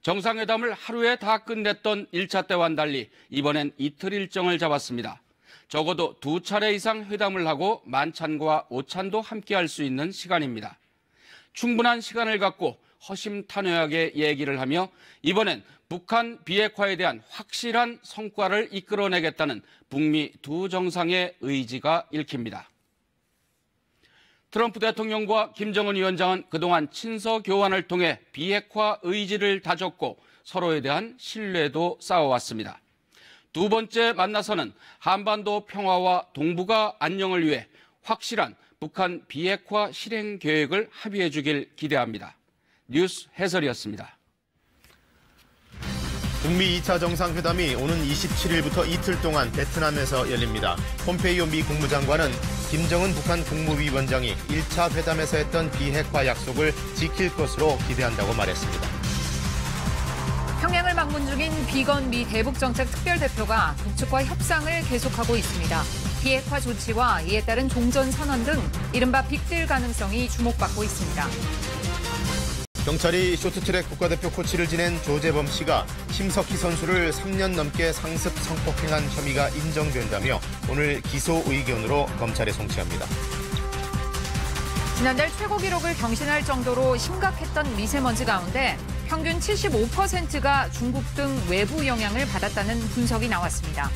정상회담을 하루에 다 끝냈던 1차 때와는 달리 이번엔 이틀 일정을 잡았습니다. 적어도 2차례 이상 회담을 하고 만찬과 오찬도 함께할 수 있는 시간입니다. 충분한 시간을 갖고 허심탄회하게 얘기를 하며 이번엔 북한 비핵화에 대한 확실한 성과를 이끌어내겠다는 북미 두 정상의 의지가 읽힙니다. 트럼프 대통령과 김정은 위원장은 그동안 친서 교환을 통해 비핵화 의지를 다졌고 서로에 대한 신뢰도 쌓아왔습니다. 두 번째 만나서는 한반도 평화와 동북아 안녕을 위해 확실한 북한 비핵화 실행 계획을 합의해 주길 기대합니다. 뉴스 해설이었습니다. 북미 2차 정상회담이 오는 27일부터 이틀 동안 베트남에서 열립니다. 폼페이오 미 국무장관은 김정은 북한 국무위원장이 1차 회담에서 했던 비핵화 약속을 지킬 것으로 기대한다고 말했습니다. 평양을 방문 중인 비건 미 대북정책 특별대표가 북측과 협상을 계속하고 있습니다. 비핵화 조치와 이에 따른 종전선언 등 이른바 빅딜 가능성이 주목받고 있습니다. 경찰이 쇼트트랙 국가대표 코치를 지낸 조재범 씨가 심석희 선수를 3년 넘게 상습 성폭행한 혐의가 인정된다며 오늘 기소 의견으로 검찰에 송치합니다. 지난달 최고 기록을 경신할 정도로 심각했던 미세먼지 가운데 평균 75%가 중국 등 외부 영향을 받았다는 분석이 나왔습니다.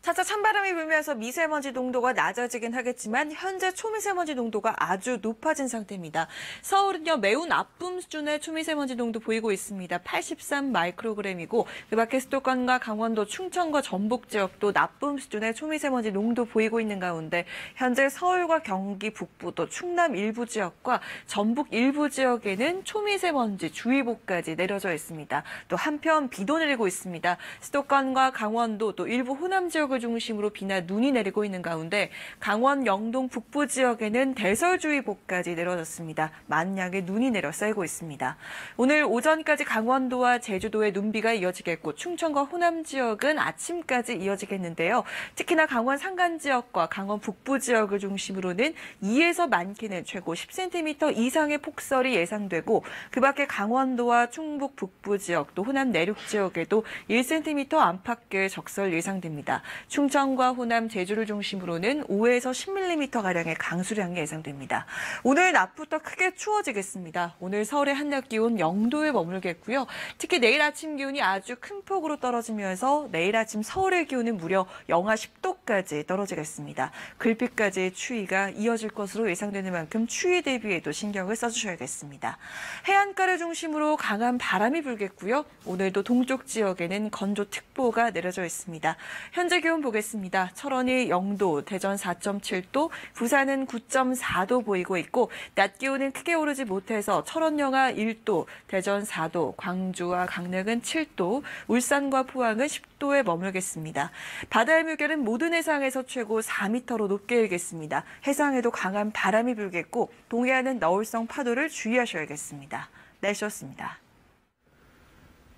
차차 찬바람이 불면서 미세먼지 농도가 낮아지긴 하겠지만 현재 초미세먼지 농도가 아주 높아진 상태입니다. 서울은요 매우 나쁨 수준의 초미세먼지 농도 보이고 있습니다. 83 마이크로그램이고 그 밖에 수도권과 강원도, 충청과 전북 지역도 나쁨 수준의 초미세먼지 농도 보이고 있는 가운데 현재 서울과 경기 북부 또 충남 일부 지역과 전북 일부 지역에는 초미세먼지 주의보까지 내려져 있습니다. 또 한편 비도 내리고 있습니다. 수도권과 강원도 또 일부 호남 지역 을 중심으로 비나 눈이 내리고 있는 가운데 강원 영동 북부 지역에는 대설주의보까지 내려졌습니다. 만약에 눈이 내려 쌓이고 있습니다. 오늘 오전까지 강원도와 제주도에 눈비가 이어지겠고 충청과 호남 지역은 아침까지 이어지겠는데요. 특히나 강원 산간 지역과 강원 북부 지역을 중심으로는 2에서 많게는 최고 10cm 이상의 폭설이 예상되고 그 밖에 강원도와 충북 북부 지역 또 호남 내륙 지역에도 1cm 안팎의 적설 예상됩니다. 충청과 호남, 제주를 중심으로는 5에서 10mm가량의 강수량이 예상됩니다. 오늘 낮부터 크게 추워지겠습니다. 오늘 서울의 한낮 기온 0도에 머물겠고요. 특히 내일 아침 기온이 아주 큰 폭으로 떨어지면서 내일 아침 서울의 기온은 무려 영하 10도까지 떨어지겠습니다. 글빛까지 추위가 이어질 것으로 예상되는 만큼 추위 대비에도 신경을 써주셔야겠습니다. 해안가를 중심으로 강한 바람이 불겠고요. 오늘도 동쪽 지역에는 건조특보가 내려져 있습니다. 현재 기온 보겠습니다. 철원이 0도, 대전 4.7도, 부산은 9.4도 보이고 있고 낮 기온은 크게 오르지 못해서 철원 영하 1도, 대전 4도, 광주와 강릉은 7도, 울산과 포항은 10도에 머물겠습니다. 바다의 물결은 모든 해상에서 최고 4m로 높게 일겠습니다. 해상에도 강한 바람이 불겠고 동해안은 너울성 파도를 주의하셔야겠습니다. 날씨였습니다.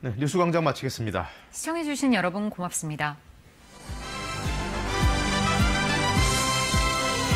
네, 뉴스광장 마치겠습니다. 시청해주신 여러분 고맙습니다.